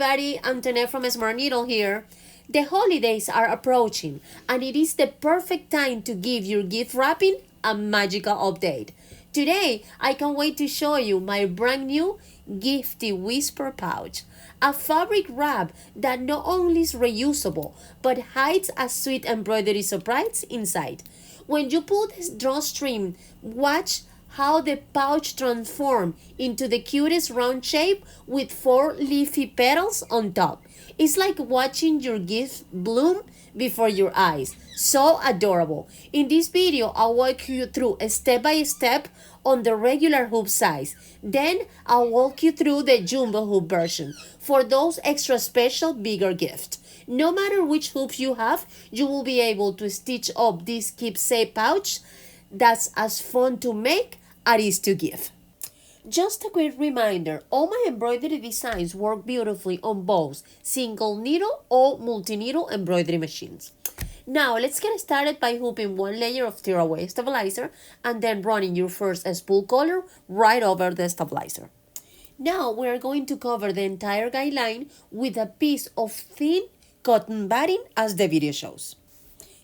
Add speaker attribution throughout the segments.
Speaker 1: everybody, Antoinette from Smart Needle here. The holidays are approaching and it is the perfect time to give your gift wrapping a magical update. Today, I can't wait to show you my brand new Giftie Whisper Pouch, a fabric wrap that not only is reusable but hides a sweet embroidery surprise inside. When you pull this drawstring, watch how the pouch transforms into the cutest round shape with four leafy petals on top. It's like watching your gift bloom before your eyes. So adorable. In this video, I'll walk you through step by step on the regular hoop size. Then I'll walk you through the jumbo hoop version for those extra special bigger gifts. No matter which hoop you have, you will be able to stitch up this keepsake pouch that's as fun to make as it is to give. Just a quick reminder, all my embroidery designs work beautifully on both single needle or multi-needle embroidery machines. Now let's get started by hooping one layer of tearaway stabilizer and then running your first spool color right over the stabilizer. Now we are going to cover the entire guideline with a piece of thin cotton batting as the video shows.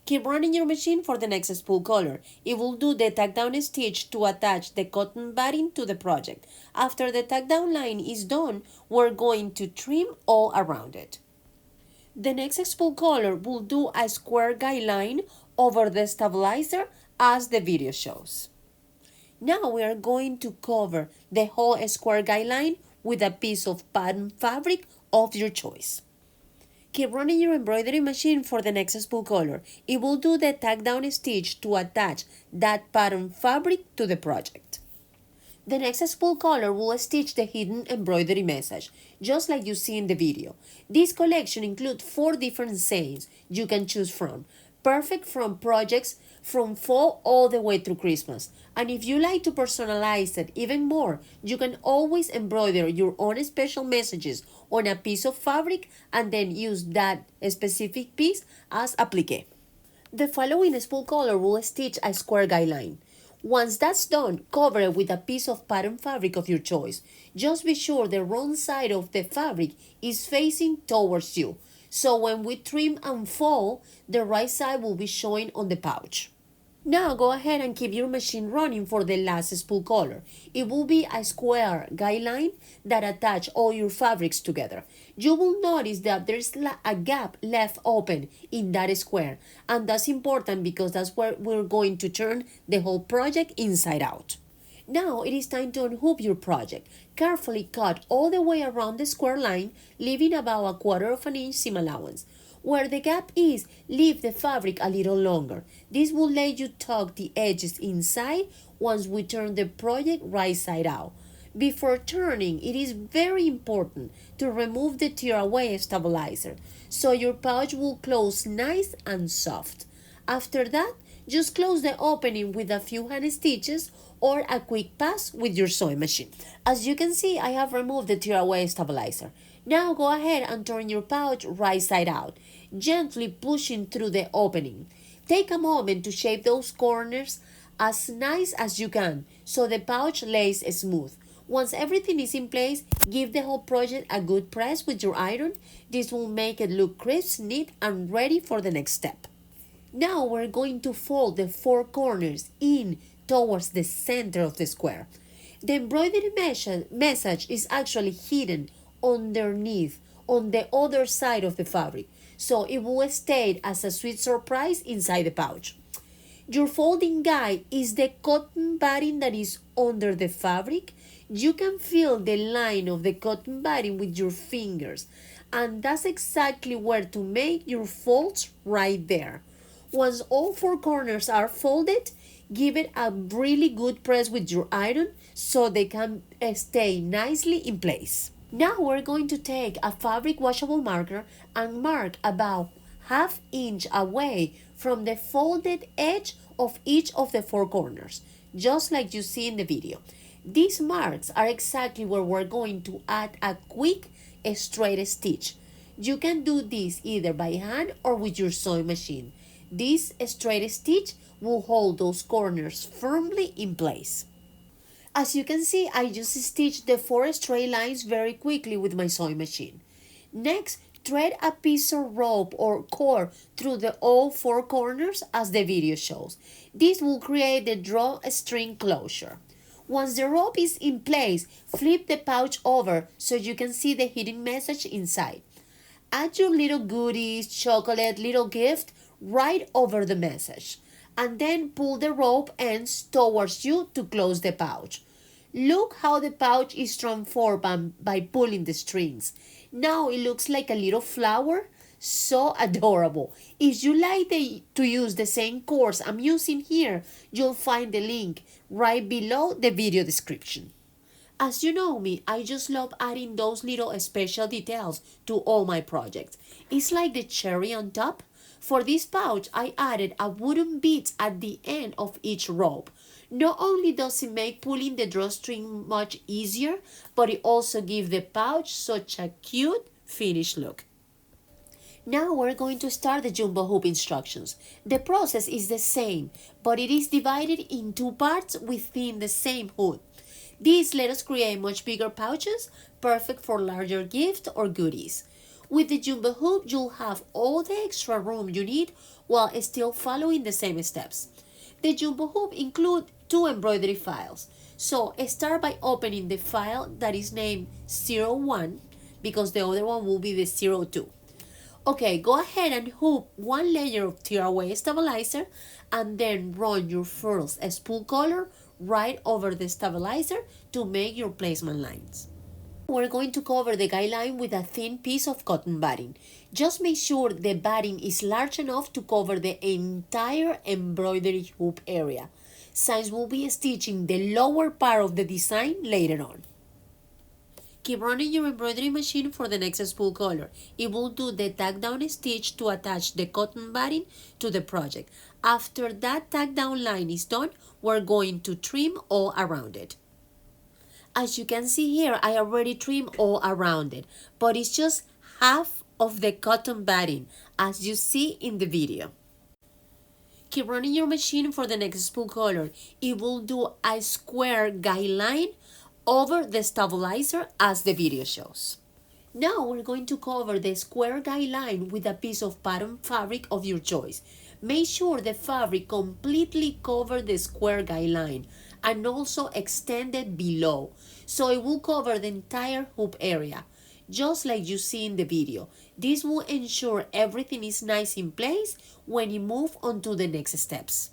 Speaker 1: Keep running your machine for the next spool color. It will do the tack down stitch to attach the cotton batting to the project. After the tack down line is done, we're going to trim all around it. The next spool color will do a square guideline over the stabilizer as the video shows. Now we are going to cover the whole square guideline with a piece of pattern fabric of your choice. Keep running your embroidery machine for the next spool color. It will do the tack down stitch to attach that pattern fabric to the project. The next spool color will stitch the hidden embroidery message, just like you see in the video. This collection includes 4 different sayings you can choose from, perfect from projects from fall all the way through Christmas. And if you like to personalize it even more, you can always embroider your own special messages on a piece of fabric and then use that specific piece as applique. The following spool color will stitch a square guideline. Once that's done, cover it with a piece of pattern fabric of your choice. Just be sure the wrong side of the fabric is facing towards you, so when we trim and fold, the right side will be showing on the pouch. Now go ahead and keep your machine running for the last spool color. It will be a square guideline that attach all your fabrics together. You will notice that there's a gap left open in that square, and that's important because that's where we're going to turn the whole project inside out. Now it is time to unhoop your project. Carefully cut all the way around the square line, leaving about a 1/4 inch seam allowance. Where the gap is, leave the fabric a little longer. This will let you tuck the edges inside once we turn the project right side out. Before turning, it is very important to remove the tearaway stabilizer so your pouch will close nice and soft. After that, just close the opening with a few hand stitches or a quick pass with your sewing machine. As you can see, I have removed the tearaway stabilizer. Now go ahead and turn your pouch right side out, gently pushing through the opening. Take a moment to shape those corners as nice as you can so the pouch lays smooth. Once everything is in place, give the whole project a good press with your iron. This will make it look crisp, neat, and ready for the next step. Now we're going to fold the 4 corners in towards the center of the square. The embroidery message is actually hidden underneath on the other side of the fabric, so it will stay as a sweet surprise inside the pouch. Your folding guide is the cotton batting that is under the fabric. You can feel the line of the cotton batting with your fingers, and that's exactly where to make your folds right there. Once all 4 corners are folded, give it a really good press with your iron so they can stay nicely in place. Now we're going to take a fabric washable marker and mark about 1/2 inch away from the folded edge of each of the 4 corners, just like you see in the video. These marks are exactly where we're going to add a quick straight stitch. You can do this either by hand or with your sewing machine. This straight stitch will hold those corners firmly in place. As you can see, I just stitched the 4 straight lines very quickly with my sewing machine. Next, thread a piece of rope or cord through all four corners as the video shows. This will create the drawstring closure. Once the rope is in place, flip the pouch over so you can see the hidden message inside. Add your little goodies, chocolate, little gift right over the message. And then pull the rope ends towards you to close the pouch. Look how the pouch is transformed by pulling the strings. Now it looks like a little flower. So adorable. If you like to use the same course I'm using here, you'll find the link right below the video description. As you know me, I just love adding those little special details to all my projects. It's like the cherry on top. For this pouch, I added a wooden bead at the end of each rope. Not only does it make pulling the drawstring much easier, but it also gives the pouch such a cute finished look. Now we're going to start the jumbo hoop instructions. The process is the same, but it is divided in two parts within the same hoop. This let us create much bigger pouches, perfect for larger gifts or goodies. With the jumbo hoop, you'll have all the extra room you need while still following the same steps. The jumbo hoop includes two embroidery files. So start by opening the file that is named 01 because the other one will be the 02. Okay, go ahead and hoop one layer of tearaway stabilizer and then run your first spool color right over the stabilizer to make your placement lines. We're going to cover the guideline with a thin piece of cotton batting. Just make sure the batting is large enough to cover the entire embroidery hoop area, since we'll be stitching the lower part of the design later on. Keep running your embroidery machine for the next spool color. It will do the tack down stitch to attach the cotton batting to the project. After that tack down line is done, we're going to trim all around it. As you can see here, I already trimmed all around it, but it's just half of the cotton batting as you see in the video. Keep running your machine for the next spool color. It will do a square guideline over the stabilizer as the video shows. Now we're going to cover the square guideline with a piece of pattern fabric of your choice. Make sure the fabric completely covers the square guideline and also extend it below, so it will cover the entire hoop area, just like you see in the video. This will ensure everything is nice in place when you move on to the next steps.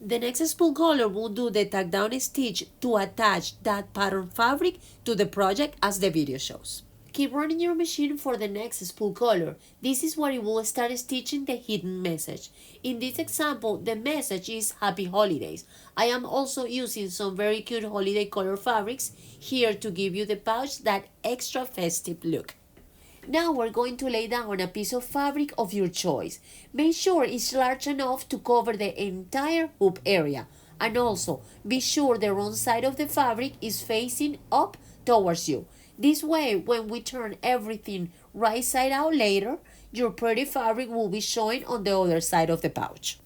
Speaker 1: The next spool color will do the tack down stitch to attach that pattern fabric to the project as the video shows. Keep running your machine for the next spool color. This is where you will start stitching the hidden message. In this example, the message is Happy Holidays. I am also using some very cute holiday color fabrics here to give you the pouch that extra festive look. Now we're going to lay down a piece of fabric of your choice. Make sure it's large enough to cover the entire hoop area. And also, be sure the wrong side of the fabric is facing up towards you. This way, when we turn everything right side out later, your pretty fabric will be showing on the other side of the pouch.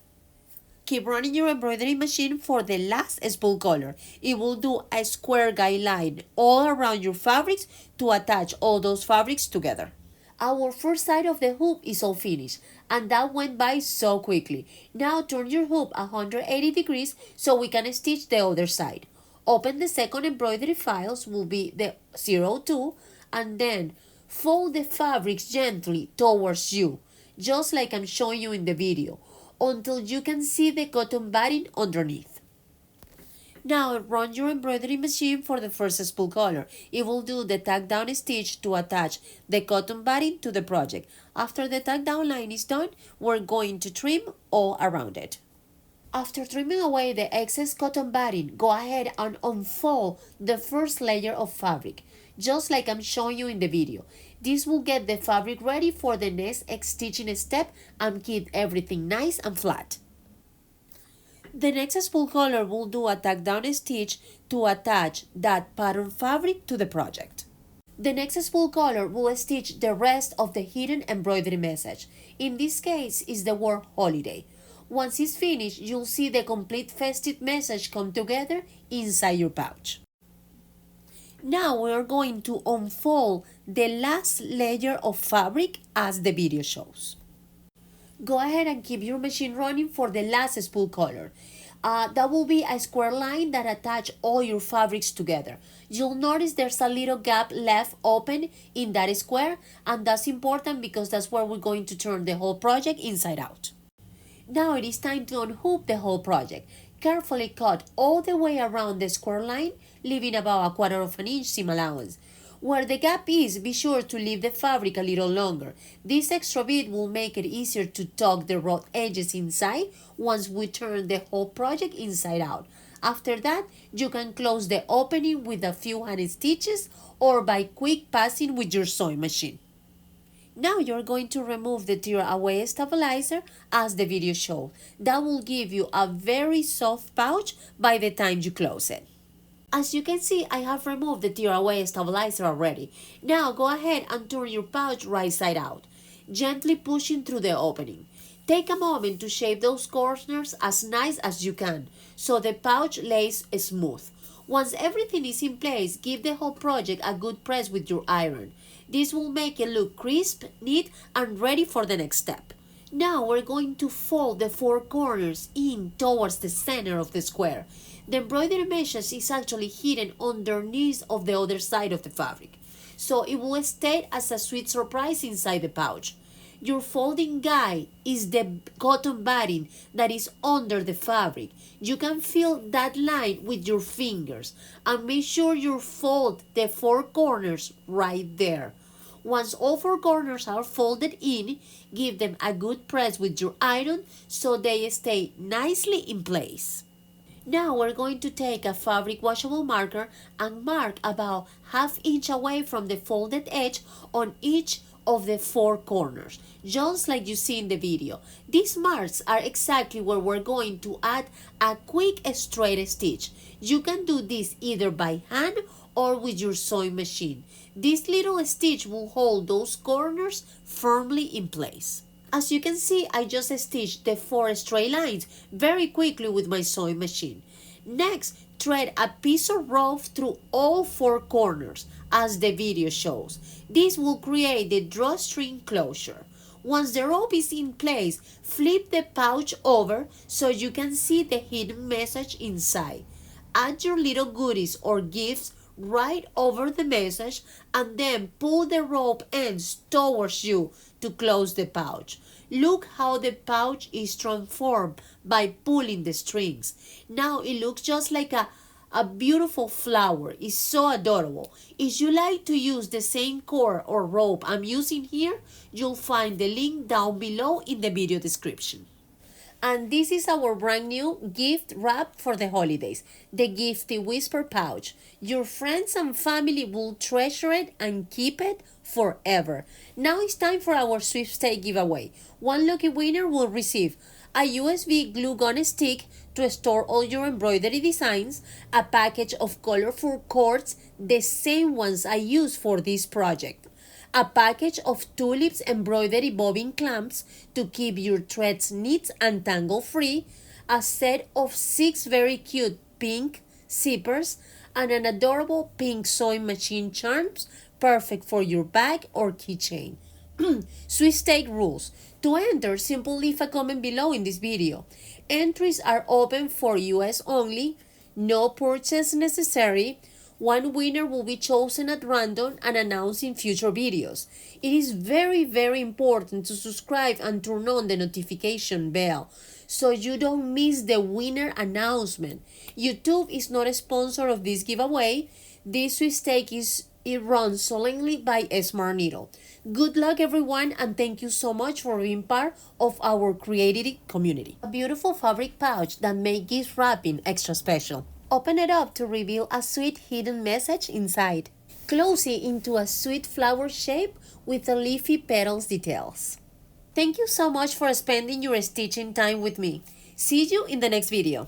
Speaker 1: Keep running your embroidery machine for the last spool color. It will do a square guideline all around your fabrics to attach all those fabrics together. Our first side of the hoop is all finished, and that went by so quickly. Now turn your hoop 180 degrees so we can stitch the other side. Open the second embroidery files, will be the 02, and then fold the fabrics gently towards you, just like I'm showing you in the video, until you can see the cotton batting underneath. Now run your embroidery machine for the first spool color. It will do the tack down stitch to attach the cotton batting to the project. After the tack down line is done, we're going to trim all around it. After trimming away the excess cotton batting, go ahead and unfold the first layer of fabric, just like I'm showing you in the video. This will get the fabric ready for the next stitching step and keep everything nice and flat. The next spool color will do a tack down stitch to attach that pattern fabric to the project. The next spool color will stitch the rest of the hidden embroidery message. In this case, is the word holiday. Once it's finished, you'll see the complete festive message come together inside your pouch. Now we are going to unfold the last layer of fabric as the video shows. Go ahead and keep your machine running for the last spool color. That will be a square line that attach all your fabrics together. You'll notice there's a little gap left open in that square, and that's important because that's where we're going to turn the whole project inside out. Now it is time to unhook the whole project. Carefully cut all the way around the square line, leaving about 1/4 of an inch seam allowance. Where the gap is, be sure to leave the fabric a little longer. This extra bit will make it easier to tuck the raw edges inside once we turn the whole project inside out. After that, you can close the opening with a few hand stitches or by quick passing with your sewing machine. Now you're going to remove the tear away stabilizer as the video shows. That will give you a very soft pouch by the time you close it. As you can see, I have removed the tear away stabilizer already. Now go ahead and turn your pouch right side out, gently pushing through the opening. Take a moment to shape those corners as nice as you can so the pouch lays smooth. Once everything is in place, give the whole project a good press with your iron. This will make it look crisp, neat, and ready for the next step. Now we're going to fold the 4 corners in towards the center of the square. The embroidery mesh is actually hidden underneath of the other side of the fabric, so it will stay as a sweet surprise inside the pouch. Your folding guide is the cotton batting that is under the fabric. You can feel that line with your fingers and make sure you fold the 4 corners right there. Once all 4 corners are folded in, give them a good press with your iron so they stay nicely in place. Now we're going to take a fabric washable marker and mark about 1/2 inch away from the folded edge on each of the 4 corners, just like you see in the video. These marks are exactly where we're going to add a quick straight stitch. You can do this either by hand or with your sewing machine. This little stitch will hold those corners firmly in place. As you can see, I just stitched the 4 straight lines very quickly with my sewing machine. Next, thread a piece of rope through all 4 corners, as the video shows. This will create the drawstring closure. Once the rope is in place, flip the pouch over so you can see the hidden message inside. Add your little goodies or gifts right over the message and then pull the rope ends towards you to close the pouch. Look how the pouch is transformed by pulling the strings. Now it looks just like a beautiful flower. It's so adorable. If you like to use the same cord or rope I'm using here, you'll find the link down below in the video description. And this is our brand new gift wrap for the holidays, the Giftie Whisper Pouch. Your friends and family will treasure it and keep it forever. Now it's time for our sweepstake giveaway. One lucky winner will receive a USB glue gun stick to store all your embroidery designs, a package of colorful cords, the same ones I use for this project, a package of Tulips embroidery bobbin clamps to keep your threads neat and tangle free, a set of 6 very cute pink zippers, and an adorable pink sewing machine charms perfect for your bag or keychain. Sweepstake rules. To enter, simply leave a comment below in this video. Entries are open for US only, no purchase necessary. One winner will be chosen at random and announced in future videos. It is very important to subscribe and turn on the notification bell so you don't miss the winner announcement. YouTube is not a sponsor of this giveaway. This sweepstake is run solely by Smart Needle. Good luck everyone, and thank you so much for being part of our creative community. A beautiful fabric pouch that makes gift wrapping extra special. Open it up to reveal a sweet hidden message inside. Close it into a sweet flower shape with the leafy petals details. Thank you so much for spending your stitching time with me. See you in the next video.